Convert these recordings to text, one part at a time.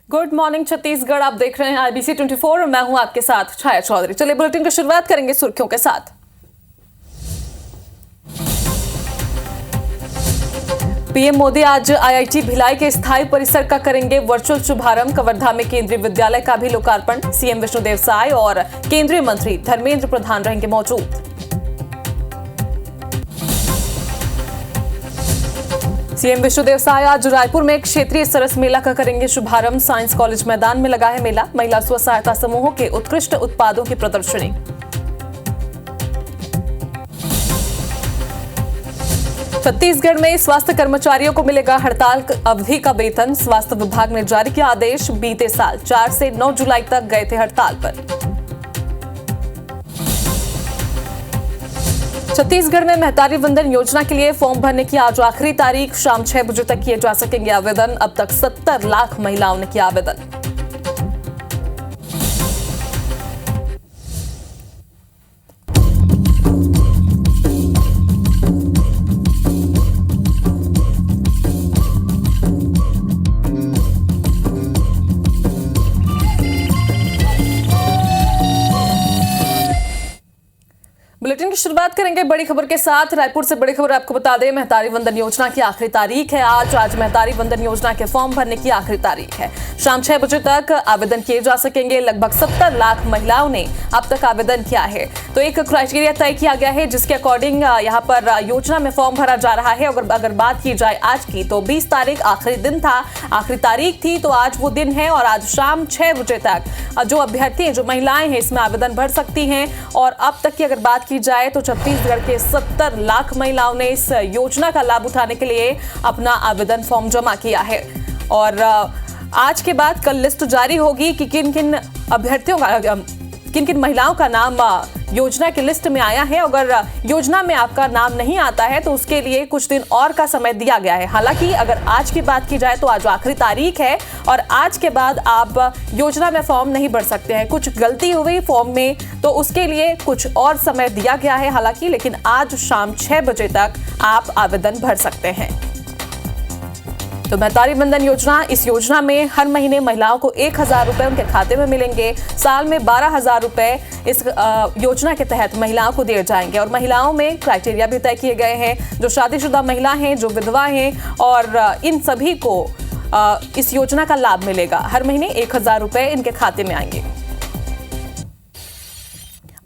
Good morning Chhattisgarh, आप देख रहे हैं IBC 24 और मैं हूं आपके साथ छाया चौधरी। चलिए बुलेटिन की शुरुआत करेंगे सुर्खियों के साथ। पीएम मोदी आज IIT भिलाई के स्थायी परिसर का करेंगे वर्चुअल शुभारंभ। कवर्धा में केंद्रीय विद्यालय का भी लोकार्पण। सीएम विष्णुदेव साय और केंद्रीय मंत्री धर्मेंद्र प्रधान रहेंगे मौजूद। सीएम विष्णुदेव साय आज रायपुर में एक क्षेत्रीय सरस मेला का करेंगे शुभारंभ। साइंस कॉलेज मैदान में लगा है मेला। महिला स्व सहायता समूहों के उत्कृष्ट उत्पादों की प्रदर्शनी। छत्तीसगढ़ में स्वास्थ्य कर्मचारियों को मिलेगा हड़ताल अवधि का वेतन। स्वास्थ्य विभाग ने जारी किया आदेश। बीते साल 4 से 9 जुलाई तक गए थे हड़ताल पर। छत्तीसगढ़ में महतारी वंदन योजना के लिए फॉर्म भरने की आज आखिरी तारीख। शाम 6 बजे तक किए जा सकेंगे आवेदन। अब तक 70 लाख महिलाओं ने किया आवेदन। बुलेटिन की शुरुआत करेंगे बड़ी खबर के साथ। रायपुर से बड़ी खबर आपको बता दें, महतारी वंदन योजना की आखिरी तारीख है आज महतारी वंदन योजना के फॉर्म भरने की आखिरी तारीख है। शाम 6 बजे तक आवेदन किए जा सकेंगे। लगभग 70 लाख महिलाओं ने अब तक आवेदन किया है। तो एक क्राइटेरिया तय किया गया है जिसके अकॉर्डिंग यहाँ पर योजना में फॉर्म भरा जा रहा है। अगर बात की जाए आज की, तो 20 तारीख आखिरी दिन था, आखिरी तारीख थी, तो आज वो दिन है और आज शाम 6 बजे तक जो अभ्यर्थी हैं, जो महिलाएं हैं, इसमें आवेदन भर सकती हैं। और अब तक की अगर बात की जाए तो छत्तीसगढ़ के 70 लाख महिलाओं ने इस योजना का लाभ उठाने के लिए अपना आवेदन फॉर्म जमा किया है। और आज के बाद कल लिस्ट जारी होगी कि किन किन अभ्यर्थियों का, किन किन महिलाओं का नाम योजना की लिस्ट में आया है। अगर योजना में आपका नाम नहीं आता है तो उसके लिए कुछ दिन और का समय दिया गया है। हालांकि अगर आज की बात की जाए तो आज आखिरी तारीख है और आज के बाद आप योजना में फॉर्म नहीं भर सकते हैं। कुछ गलती हुई फॉर्म में तो उसके लिए कुछ और समय दिया गया है हालांकि, लेकिन आज शाम 6 बजे तक आप आवेदन भर सकते हैं। तो महतारी वंदन योजना, इस योजना में हर महीने महिलाओं को 1000 रुपए उनके खाते में मिलेंगे। साल में 12,000 रुपए इस योजना के तहत महिलाओं को दिए जाएंगे। और महिलाओं में क्राइटेरिया भी तय किए गए हैं। जो शादीशुदा महिला हैं, जो विधवा हैं, और इन सभी को इस योजना का लाभ मिलेगा। हर महीने 1000 रुपए इनके खाते में आएंगे।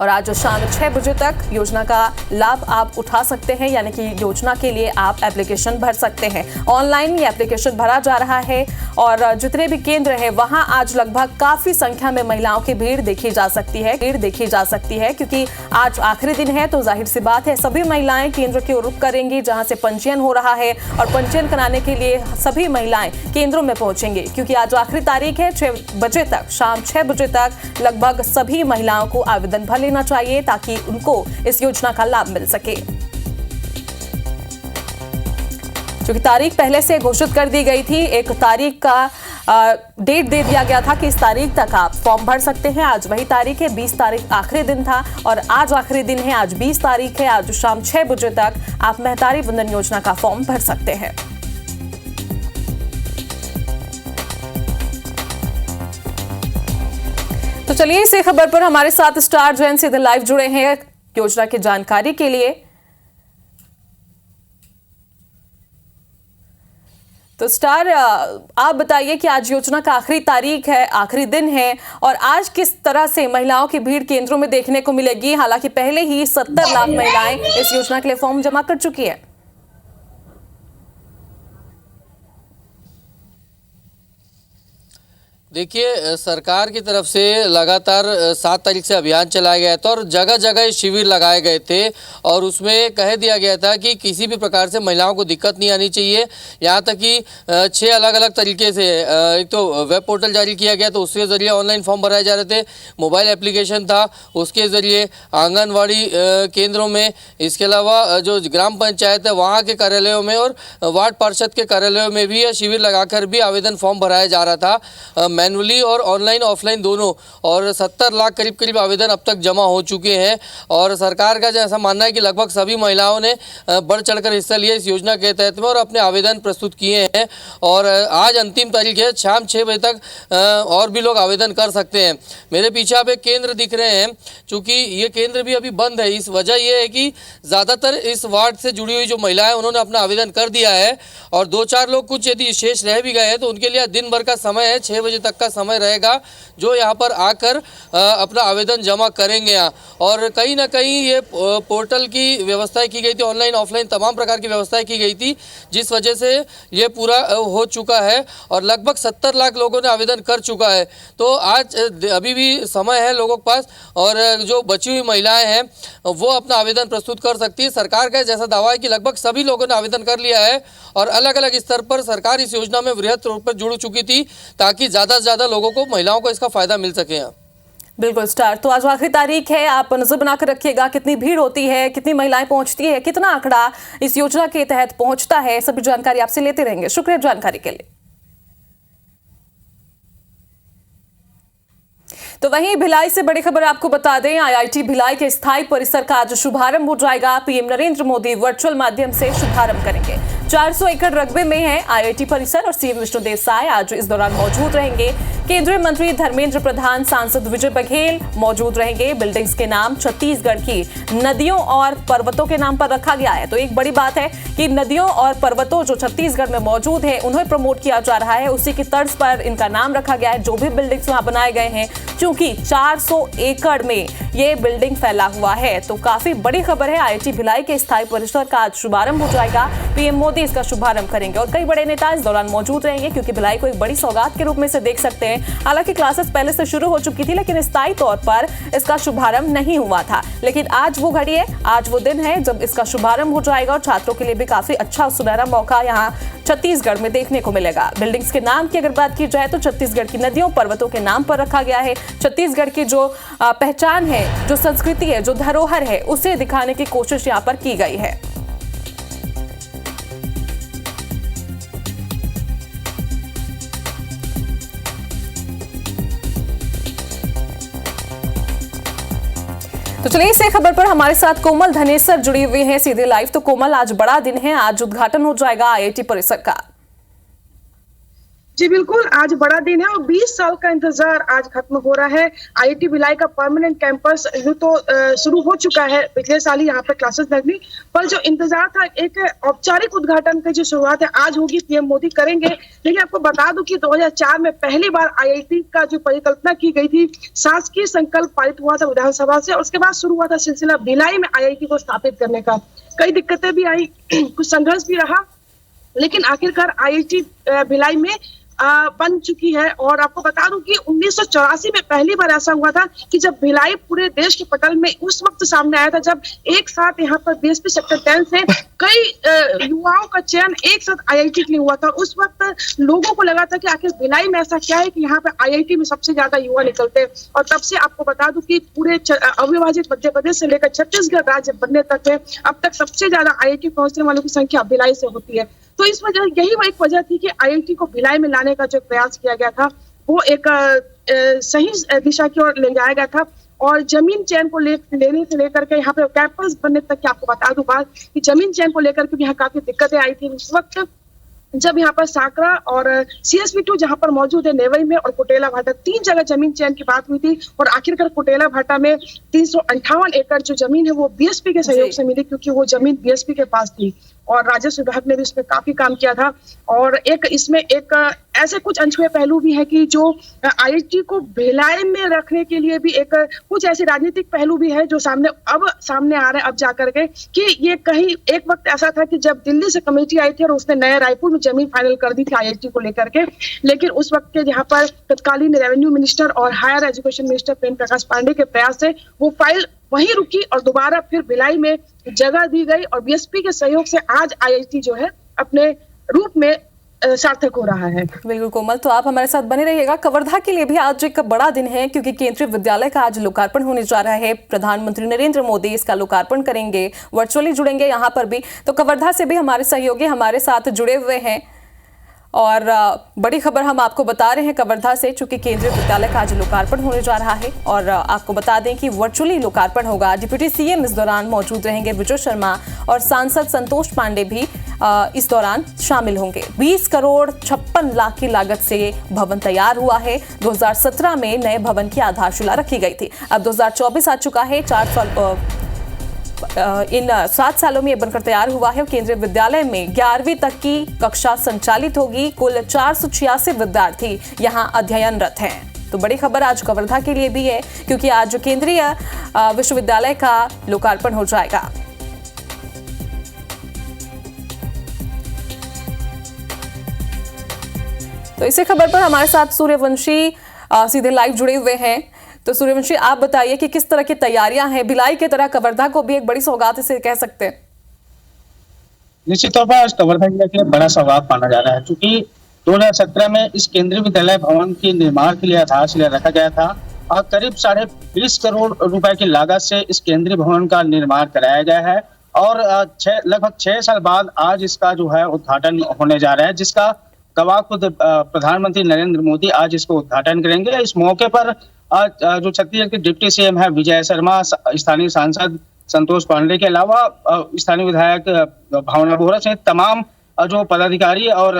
और आज शाम 6 बजे तक योजना का लाभ आप उठा सकते हैं, यानी कि योजना के लिए आप एप्लीकेशन भर सकते हैं। ऑनलाइन ये एप्लीकेशन भरा जा रहा है और जितने भी केंद्र हैं वहां आज लगभग काफी संख्या में महिलाओं की भीड़ देखी जा सकती है क्योंकि आज आखिरी दिन है। तो जाहिर सी बात है सभी महिलाएं केंद्र की ओर रुख करेंगी जहां से पंजीयन हो रहा है और पंजीयन कराने के लिए सभी महिलाएं केंद्रों में पहुंचेंगी क्योंकि आज आखिरी तारीख है। 6 बजे तक, शाम 6 बजे तक लगभग सभी महिलाओं को आवेदन भर लेना चाहिए ताकि उनको इस योजना का लाभ मिल सके। क्योंकि तारीख पहले से घोषित कर दी गई थी, एक तारीख का डेट दे दिया गया था कि इस तारीख तक आप फॉर्म भर सकते हैं। आज वही तारीख है, 20 तारीख आखिरी दिन था और आज आखिरी दिन है। आज 20 तारीख है। आज शाम 6 बजे तक आप महतारी वंदन योजना का फॉर्म भर सकते हैं। तो चलिए इसी खबर पर हमारे साथ स्टार जैन सीधे लाइव जुड़े हैं योजना की जानकारी के लिए। तो स्टार, आप बताइए कि आज योजना का आखिरी तारीख है, आखिरी दिन है और आज किस तरह से महिलाओं की भीड़ केंद्रों में देखने को मिलेगी। हालांकि पहले ही 70 लाख महिलाएं इस योजना के लिए फॉर्म जमा कर चुकी है। देखिए, सरकार की तरफ से लगातार 7 तारीख से अभियान चलाया गया था और जगह जगह शिविर लगाए गए थे और उसमें कह दिया गया था कि किसी भी प्रकार से महिलाओं को दिक्कत नहीं आनी चाहिए। यहाँ तक कि 6 अलग अलग तरीके से, एक तो वेब पोर्टल जारी किया गया तो उसके ज़रिए ऑनलाइन फॉर्म भराए जा रहे थे। मोबाइल एप्लीकेशन था, उसके ज़रिए आंगनवाड़ी केंद्रों में, इसके अलावा जो ग्राम पंचायत है वहाँ के कार्यालयों में और वार्ड पार्षद के कार्यालयों में भी यह शिविर लगाकर भी आवेदन फॉर्म भराया जा रहा था। मैनुअली और ऑनलाइन ऑफलाइन दोनों, और 70 लाख करीब आवेदन अब तक जमा हो चुके हैं। और सरकार का जैसा मानना है कि लगभग सभी महिलाओं ने बढ़ चढ़कर हिस्सा लिया इस योजना के तहत में और अपने आवेदन प्रस्तुत किए हैं। और आज अंतिम तारीख है, शाम 6 बजे तक और भी लोग आवेदन कर सकते हैं। मेरे पीछे आप एक केंद्र दिख रहे हैं, चूँकि ये केंद्र भी अभी बंद है। इस वजह ये है कि ज़्यादातर इस वार्ड से जुड़ी हुई जो महिलाएं उन्होंने अपना आवेदन कर दिया है, और 2-4 लोग कुछ यदि शेष रह भी गए हैं तो उनके लिए दिन भर का समय है, 6 बजे तक का समय रहेगा, जो यहाँ पर आकर अपना आवेदन जमा करेंगे यहाँ। और कहीं ना कहीं ये पोर्टल की व्यवस्थाएं की गई थी, ऑनलाइन ऑफलाइन तमाम प्रकार की व्यवस्थाएं की गई थी, जिस वजह से ये पूरा हो चुका है और लगभग 70 लाख लोगों ने आवेदन कर चुका है। तो आज अभी भी समय है लोगों के पास, और जो बची हुई महिलाएं हैं वो अपना आवेदन प्रस्तुत कर सकती है। सरकार का जैसा दावा है कि लगभग सभी लोगों ने आवेदन कर लिया है और अलग अलग स्तर पर सरकार इस योजना में वृहद तौर पर जुड़ चुकी थी, ताकि ज़्यादा से ज़्यादा लोगों को, महिलाओं को इसका फायदा मिल सके। यहाँ बिल्कुल स्टार, तो आज आखिरी तारीख है, आप नजर बनाकर रखिएगा कितनी भीड़ होती है, कितनी महिलाएं पहुंचती है, कितना आंकड़ा इस योजना के तहत पहुंचता है, सभी जानकारी आपसे लेते रहेंगे। शुक्रिया जानकारी के लिए। तो वहीं भिलाई से बड़ी खबर आपको बता दें, आईआईटी भिलाई के स्थायी परिसर का आज शुभारंभ हो जाएगा। पीएम नरेंद्र मोदी वर्चुअल माध्यम से शुभारंभ करेंगे। 400 एकड़ रकबे में है आईआईटी परिसर और सीएम विष्णु देसाई आज इस दौरान मौजूद रहेंगे। केंद्रीय मंत्री धर्मेंद्र प्रधान, सांसद विजय बघेल मौजूद रहेंगे। बिल्डिंग्स के नाम छत्तीसगढ़ की नदियों और पर्वतों के नाम पर रखा गया है। तो एक बड़ी बात है कि नदियों और पर्वतों जो छत्तीसगढ़ में मौजूद है उन्हें प्रमोट किया जा रहा है, उसी की तर्ज पर इनका नाम रखा गया है। जो भी बिल्डिंग्स वहां बनाए गए हैं, क्योंकि 400 एकड़ में ये बिल्डिंग फैला हुआ है, तो काफी बड़ी खबर है। आईआईटी भिलाई के स्थायी परिसर का आज शुभारंभ हो जाएगा। पीएम मोदी इसका शुभारंभ करेंगे और कई बड़े नेता इस दौरान मौजूद रहेंगे, क्योंकि भिलाई को एक बड़ी सौगात के रूप में से देख सकते हैं। हालांकि क्लासेस पहले से शुरू हो चुकी थी, लेकिन स्थायी तौर पर इसका शुभारंभ नहीं हुआ था। लेकिन आज वो घड़ी है, आज वो दिन है जब इसका शुभारंभ हो जाएगा और छात्रों के लिए भी काफी अच्छा सुनहरा मौका यहाँ छत्तीसगढ़ में देखने को मिलेगा। बिल्डिंग्स के नाम की अगर बात की जाए तो छत्तीसगढ़ की नदियों पर्वतों के नाम पर रखा गया है। छत्तीसगढ़ की जो पहचान है, जो संस्कृति है, जो धरोहर है, उसे दिखाने की कोशिश यहाँ पर की गई है। तो चलिए इस खबर पर हमारे साथ कोमल धनेसर जुड़ी हुई हैं सीधे लाइव। तो कोमल, आज बड़ा दिन है, आज उद्घाटन हो जाएगा आईआईटी परिसर का। जी बिल्कुल, आज बड़ा दिन है और 20 साल का इंतजार आज खत्म हो रहा है। आईआईटी भिलाई का परमानेंट कैंपस यूं तो शुरू हो चुका है, पिछले साल ही यहाँ पे क्लासेस लगनी, पर जो इंतजार था एक औपचारिक उद्घाटन की जो शुरुआत है आज होगी, पीएम मोदी करेंगे। लेकिन आपको बता दूं कि 2004 में पहली बार आईआईटी का जो परिकल्पना की गई थी, शासकीय संकल्प पारित हुआ था विधानसभा से, और उसके बाद शुरू हुआ था सिलसिला भिलाई में आईआईटी को स्थापित करने का। कई दिक्कतें भी आई, कुछ संघर्ष भी रहा, लेकिन आखिरकार आईआईटी भिलाई में बन चुकी है। और आपको बता दूं कि 1984 में पहली बार ऐसा हुआ था कि जब भिलाई पूरे देश के पटल में उस वक्त सामने आया था, जब एक साथ यहाँ पर बीएसपी सेक्टर 10 से कई युवाओं का चयन एक साथ आईआईटी के लिए हुआ था। उस वक्त लोगों को लगा था कि आखिर भिलाई में ऐसा क्या है कि यहाँ पे आईआईटी में सबसे ज्यादा युवा निकलते हैं। और तब से आपको बता दूं कि पूरे अविभाजित मध्य प्रदेश से लेकर छत्तीसगढ़ राज्य बनने तक है, अब तक सबसे ज्यादा आईआईटी पहुंचने वालों की संख्या भिलाई से होती है। तो इस वजह यही वो एक वजह थी कि आईआईटी को भिलाई में लाने का जो प्रयास किया गया था वो एक सही दिशा की ओर ले जाया गया था। और जमीन चयन को लेने से लेकर के यहाँ पे कैंपस बनने तक की आपको बता दूं बात कि जमीन चयन को लेकर के यहाँ काफी दिक्कतें आई थी उस वक्त, जब यहाँ पर साकरा और CSV2 जहाँ पर मौजूद है नेवई में और कोटेला भाटा, 3 जगह जमीन चयन की बात हुई थी। और आखिरकार कोटेला भाटा में 358 एकड़ जो जमीन है वो बीएसपी के सहयोग से मिली, क्योंकि वो जमीन बीएसपी के पास थी और राजस्व विभाग ने भी इसमें काफी काम किया था। और एक इसमें एक ऐसे कुछ अनछुए पहलू भी है कि जो आईआईटी को भिलाई में रखने के लिए भी एक कुछ ऐसे राजनीतिक पहलू भी है जो सामने आ रहे हैं अब जाकर के, कि ये कहीं एक वक्त ऐसा था कि जब दिल्ली से कमेटी आई थी और उसने नया रायपुर में जमीन फाइनल कर दी थी आईआईटी को लेकर के, लेकिन उस वक्त के यहाँ पर तत्कालीन रेवेन्यू मिनिस्टर और higher education minister Prem Prakash Pandey के प्रयास से वो फाइल वहीं रुकी और दोबारा फिर भिलाई में जगह दी गई और बीएसपी के सहयोग से आज आईआईटी जो है अपने रूप में सार्थक हो रहा है। बिल्कुल कोमल, तो आप हमारे साथ बने रहिएगा। कवर्धा के लिए भी आज एक बड़ा दिन है, क्योंकि केंद्रीय विद्यालय का आज लोकार्पण होने जा रहा है। प्रधानमंत्री नरेंद्र मोदी इसका लोकार्पण करेंगे, वर्चुअली जुड़ेंगे यहाँ पर भी। तो कवर्धा से भी हमारे सहयोगी हमारे साथ जुड़े हुए हैं। और बड़ी खबर हम आपको बता रहे हैं कवर्धा से, चूंकि केंद्रीय विद्यालय का आज लोकार्पण होने जा रहा है और आपको बता दें कि वर्चुअली लोकार्पण होगा। डिप्टी सीएम इस दौरान मौजूद रहेंगे, विजय शर्मा और सांसद संतोष पांडे भी इस दौरान शामिल होंगे। 20 करोड़ 56 लाख की लागत से भवन तैयार हुआ है। 2017 में नए भवन की आधारशिला रखी गई थी। अब 2024 आ चुका है। 4 साल इन 7 सालों में यह बनकर तैयार हुआ है। केंद्रीय विद्यालय में 11वीं तक की कक्षा संचालित होगी। कुल 486 विद्यार्थी यहां अध्ययनरत हैं। तो बड़ी खबर आज कवर्धा के लिए भी है, क्योंकि आज केंद्रीय विश्वविद्यालय का लोकार्पण हो जाएगा। तो इसी खबर पर हमारे साथ सूर्यवंशी सीधे लाइव जुड़े हुए हैं। तो सूर्यवंशी, आप बताइए कि किस तरह की तैयारियां हैं? भिलाई की तरह कवर्धा को भी एक बड़ी सौगात इसे कह सकते हैं। निश्चित तौर पर आज कवर्धा जिले के लिए बड़ा सौगात माना जा रहा है, क्योंकि 2017 में इस केंद्रीय विद्यालय भवन के निर्माण के लिए आधारशिला रखा गया था और करीब 20.5 करोड़ रुपए की लागत से इस केंद्रीय भवन का निर्माण कराया गया है। और लगभग 6 साल बाद आज इसका जो है उद्घाटन होने जा रहा है, जिसका गवाह खुद प्रधानमंत्री नरेंद्र मोदी आज इसको उद्घाटन करेंगे। इस मौके पर आज जो छत्तीसगढ़ के डिप्टी सीएम है विजय शर्मा, स्थानीय सांसद संतोष पांडे के अलावा स्थानीय विधायक भावना बोहरा सहित तमाम जो पदाधिकारी और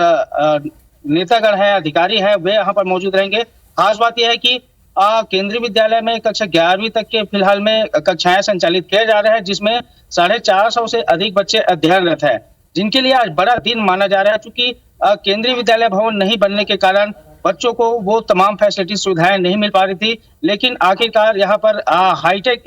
नेतागण है, अधिकारी है, वे यहाँ पर मौजूद रहेंगे। खास बात यह है कि केंद्रीय विद्यालय में कक्षा 11वीं तक के फिलहाल में कक्षाएं संचालित किए जा रहे हैं, जिसमें 450 से अधिक बच्चे अध्ययनरत है, जिनके लिए आज बड़ा दिन माना जा रहा है। चूंकि केंद्रीय विद्यालय भवन नहीं बनने के कारण बच्चों को वो तमाम फैसिलिटी सुविधाएं नहीं मिल पा रही थी, लेकिन आखिरकार यहाँ पर हाईटेक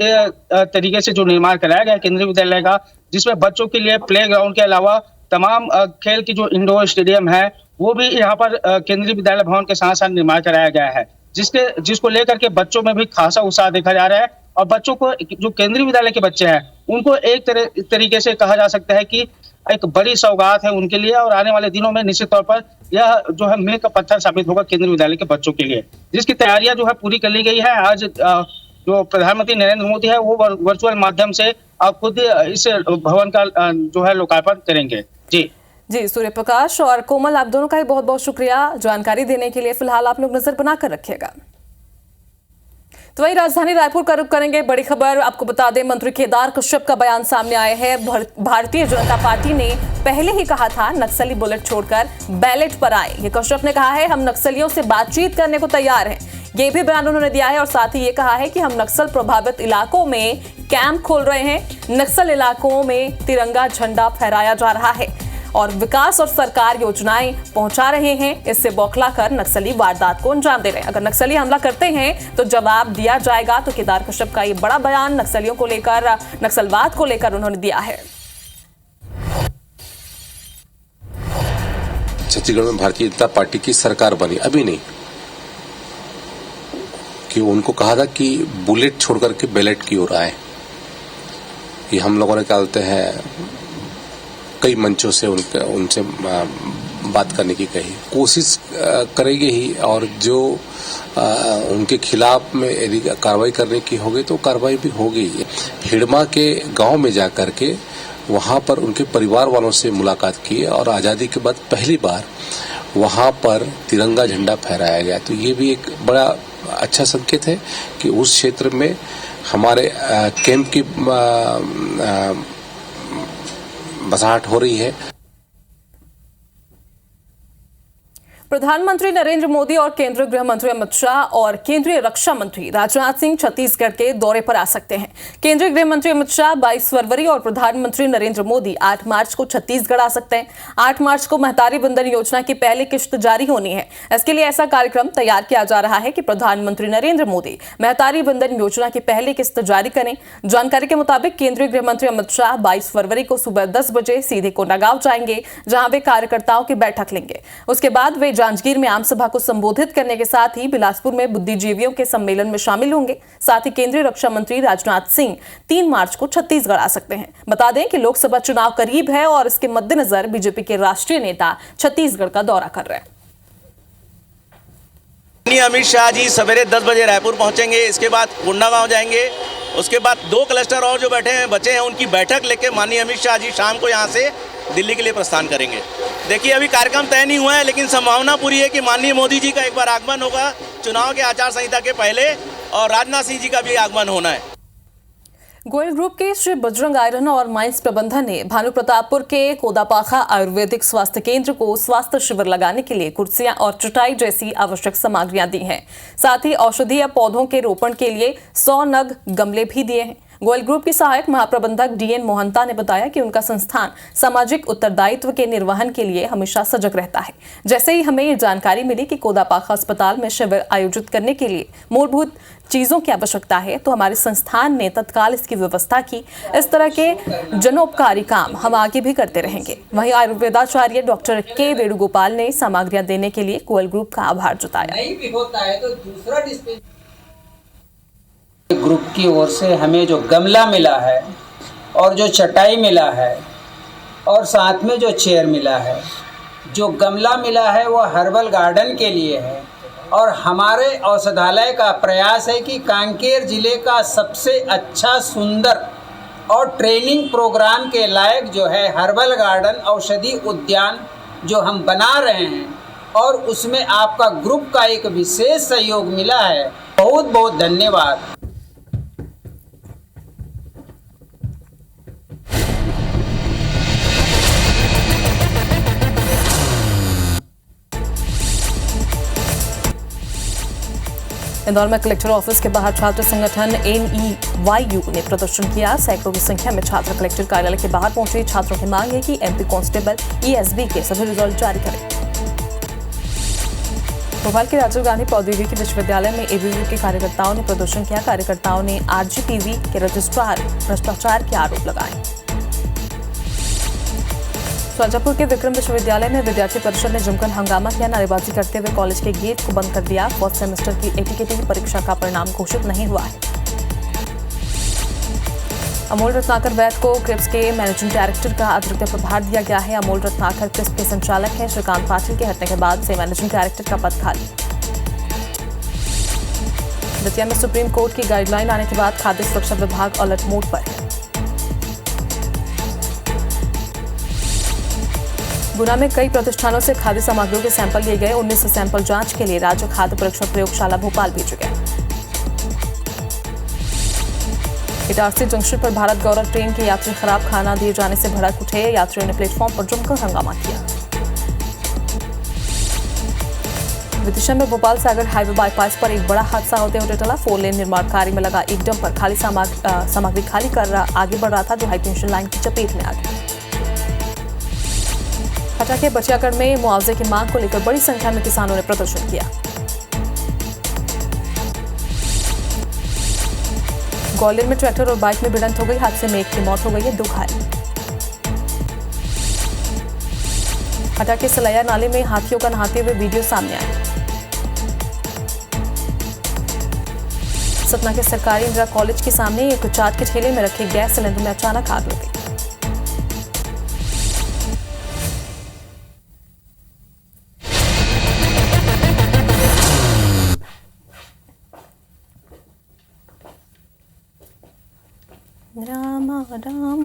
तरीके से जो निर्माण कराया गया केंद्रीय विद्यालय का, जिसमें बच्चों के लिए प्ले ग्राउंड के अलावा तमाम खेल की जो इंडोर स्टेडियम है वो भी यहाँ पर केंद्रीय विद्यालय भवन के साथ साथ निर्माण कराया गया है, जिसको लेकर के बच्चों में भी खासा उत्साह देखा जा रहा है। और बच्चों को, जो केंद्रीय विद्यालय के बच्चे हैं, उनको एक तरीके से कहा जा सकता है कि एक बड़ी सौगात है उनके लिए। और आने वाले दिनों में निश्चित तौर पर यह जो है मील का पत्थर साबित होगा केंद्रीय विद्यालय के बच्चों के लिए, जिसकी तैयारियां जो है पूरी कर ली गई है। आज जो प्रधानमंत्री नरेंद्र मोदी है वो वर्चुअल माध्यम से खुद इस भवन का जो है लोकार्पण करेंगे। जी सूर्य प्रकाश और कोमल, आप दोनों का ही बहुत बहुत शुक्रिया जानकारी देने के लिए। फिलहाल आप लोग नजर बनाकर रखिएगा। तो वही राजधानी रायपुर का रुख करेंगे। बड़ी खबर आपको बता दें, मंत्री केदार कश्यप का बयान सामने आया है। भारतीय जनता पार्टी ने पहले ही कहा था नक्सली बुलेट छोड़कर बैलेट पर आए। ये कश्यप ने कहा है हम नक्सलियों से बातचीत करने को तैयार हैं। ये भी बयान उन्होंने दिया है और साथ ही ये कहा है कि हम नक्सल प्रभावित इलाकों में कैंप खोल रहे हैं। नक्सल इलाकों में तिरंगा झंडा फहराया जा रहा है और विकास और सरकार योजनाएं पहुंचा रहे हैं। इससे बौखलाकर नक्सली वारदात को अंजाम दे रहे हैं। अगर नक्सली हमला करते हैं तो जवाब दिया जाएगा। तो केदार कश्यप का ये बड़ा बयान नक्सलियों को लेकर, नक्सलवाद को लेकर उन्होंने दिया है। छत्तीसगढ़ में भारतीय जनता पार्टी की सरकार बनी, अभी नहीं, कि उनको कहा था कि बुलेट छोड़कर के बैलेट की ओर आए। ये हम लोगों ने कहते हैं कई मंचों से उनसे बात करने की कही, कोशिश करेंगे ही। और जो उनके खिलाफ में यदि कार्रवाई करने की होगी तो कार्रवाई भी होगी। हिड़मा के गांव में जाकर के वहां पर उनके परिवार वालों से मुलाकात की और आज़ादी के बाद पहली बार वहां पर तिरंगा झंडा फहराया गया। तो ये भी एक बड़ा अच्छा संकेत है कि उस क्षेत्र में हमारे कैंप की बसाहट हो रही है। प्रधानमंत्री नरेंद्र मोदी और केंद्रीय गृह मंत्री अमित शाह और केंद्रीय रक्षा मंत्री राजनाथ सिंह छत्तीसगढ़ के दौरे पर आ सकते हैं। केंद्रीय गृह मंत्री अमित शाह 22 फरवरी और प्रधानमंत्री नरेंद्र मोदी 8 मार्च को छत्तीसगढ़ आ सकते हैं। 8 मार्च को महतारी वंदन योजना की पहली किश्त जारी होनी है। इसके लिए ऐसा कार्यक्रम तैयार किया जा रहा है कि प्रधानमंत्री नरेंद्र मोदी महतारी वंदन योजना की पहली किस्त जारी करें। जानकारी के मुताबिक केंद्रीय गृह मंत्री अमित शाह 22 फरवरी को सुबह 10 बजे सीधे कोंडागांव जाएंगे, जहां वे कार्यकर्ताओं की बैठक लेंगे। उसके बाद वे जांजगीर में आम सभा को संबोधित करने के साथ ही बिलासपुर में बुद्धिजीवियों के सम्मेलन में शामिल होंगे। साथ ही केंद्रीय रक्षा मंत्री राजनाथ सिंह 3 मार्च को छत्तीसगढ़ आ सकते हैं। बता दें कि लोकसभा चुनाव करीब है और इसके मद्देनजर बीजेपी के राष्ट्रीय नेता छत्तीसगढ़ का दौरा कर रहे हैं। अमित शाह जी सवेरे 10 बजे रायपुर पहुंचेंगे, इसके बाद कोंडागांव जाएंगे। उसके बाद 2 क्लस्टर और जो बचे हैं उनकी बैठक लेके माननीय अमित शाह जी शाम को यहाँ से दिल्ली के लिए प्रस्थान करेंगे। देखिए अभी कार्यक्रम तय नहीं हुआ है, लेकिन संभावना पूरी है कि माननीय मोदी जी का एक बार आगमन होगा चुनाव के आचार संहिता के पहले, और राजनाथ सिंह जी का भी आगमन होना है। गोयल ग्रुप के श्री बजरंग आयरन और माइंस प्रबंधन ने भानु प्रतापपुर के कोदापाखा आयुर्वेदिक स्वास्थ्य केंद्र को स्वास्थ्य शिविर लगाने के लिए कुर्सियां और चटाई जैसी आवश्यक सामग्रियां दी हैं। साथ ही औषधीय पौधों के रोपण के लिए 100 नग गमले भी दिए हैं। गोयल ग्रुप की सहायक महाप्रबंधक डीएन मोहंता ने बताया कि उनका संस्थान सामाजिक उत्तरदायित्व के निर्वहन के लिए हमेशा सजग रहता है। जैसे ही हमें ये जानकारी मिली कि कोदापाखा अस्पताल में शिविर आयोजित करने के लिए मूलभूत चीजों की आवश्यकता है, तो हमारे संस्थान ने तत्काल इसकी व्यवस्था की। इस तरह के जनोपकारी काम हम आगे भी करते रहेंगे। वहीं आयुर्वेदाचार्य डॉक्टर के वेणुगोपाल ने सामग्रियां देने के लिए गोयल ग्रुप का आभार जताया। नहीं भी होता है तो दूसरा ग्रुप की ओर से हमें जो गमला मिला है और जो चटाई मिला है और साथ में जो चेयर मिला है, जो गमला मिला है वो हर्बल गार्डन के लिए है। और हमारे औषधालय का प्रयास है कि कांकेर जिले का सबसे अच्छा, सुंदर और ट्रेनिंग प्रोग्राम के लायक जो है हर्बल गार्डन औषधि उद्यान जो हम बना रहे हैं, और उसमें आपका ग्रुप का एक विशेष सहयोग मिला है। बहुत बहुत धन्यवाद। इंदौर में कलेक्टर ऑफिस के बाहर छात्र संगठन NEYU ने प्रदर्शन किया। सैकड़ों की संख्या में छात्र कलेक्टर कार्यालय के बाहर पहुंचे। छात्रों की मांग है कि MP कांस्टेबल ESB के सभी रिजल्ट जारी करें। भोपाल के राजीव गांधी प्रौद्योगिकी विश्वविद्यालय में ABVP के कार्यकर्ताओं ने प्रदर्शन किया। कार्यकर्ताओं ने RGPV के रजिस्ट्रार भ्रष्टाचार के आरोप लगाए। शाजापुर के विक्रम विश्वविद्यालय में विद्यार्थी परिषद ने जमकर हंगामा किया। नारेबाजी करते हुए कॉलेज के गेट को बंद कर दिया। फर्स्ट सेमेस्टर की ATKT परीक्षा का परिणाम घोषित नहीं हुआ है। अमोल रत्नाकर वैद को क्रिप्स के मैनेजिंग डायरेक्टर का अतिरिक्त प्रभार दिया गया है। अमोल रत्नाकर क्रिप्स के संचालक हैं। श्रीकांत पाटिल के हटने के बाद से मैनेजिंग डायरेक्टर का पद खाली। दतिया में सुप्रीम कोर्ट की गाइडलाइन आने के बाद खाद्य सुरक्षा विभाग अलर्ट मोड पर है। गुना में कई प्रतिष्ठानों से खाद्य सामग्रियों के सैंपल लिए गए। 19 सैंपल जांच के लिए राज्य खाद्य परीक्षण प्रयोगशाला भोपाल भेजे गए। इटारसी जंक्शन पर भारत गौरव ट्रेन के यात्री खराब खाना दिए जाने से भड़क उठे। यात्रियों ने प्लेटफॉर्म पर जमकर हंगामा किया। विदिशा में भोपाल सागर हाईवे बाईपास पर एक बड़ा हादसा होते हुए टला। 4 लेन निर्माण कार्य में लगा एक डंपर खाली सामग्री खाली कर आगे बढ़ रहा था, जो हाईटेंशन लाइन की चपेट में आ गया। हटा के बचियागढ़ में मुआवजे की मांग को लेकर बड़ी संख्या में किसानों ने प्रदर्शन किया। ग्वालियर में ट्रैक्टर और बाइक में भिड़ंत हो गई। हादसे में एक की मौत हो गई है, 2 घायल। हटा के सलैया नाले में हाथियों का नहाते हुए वीडियो सामने आया। सतना के सरकारी इंदिरा कॉलेज के सामने एक चाट के ठेले में रखे गैस सिलेंडर में अचानक आग लग गई। राम राम।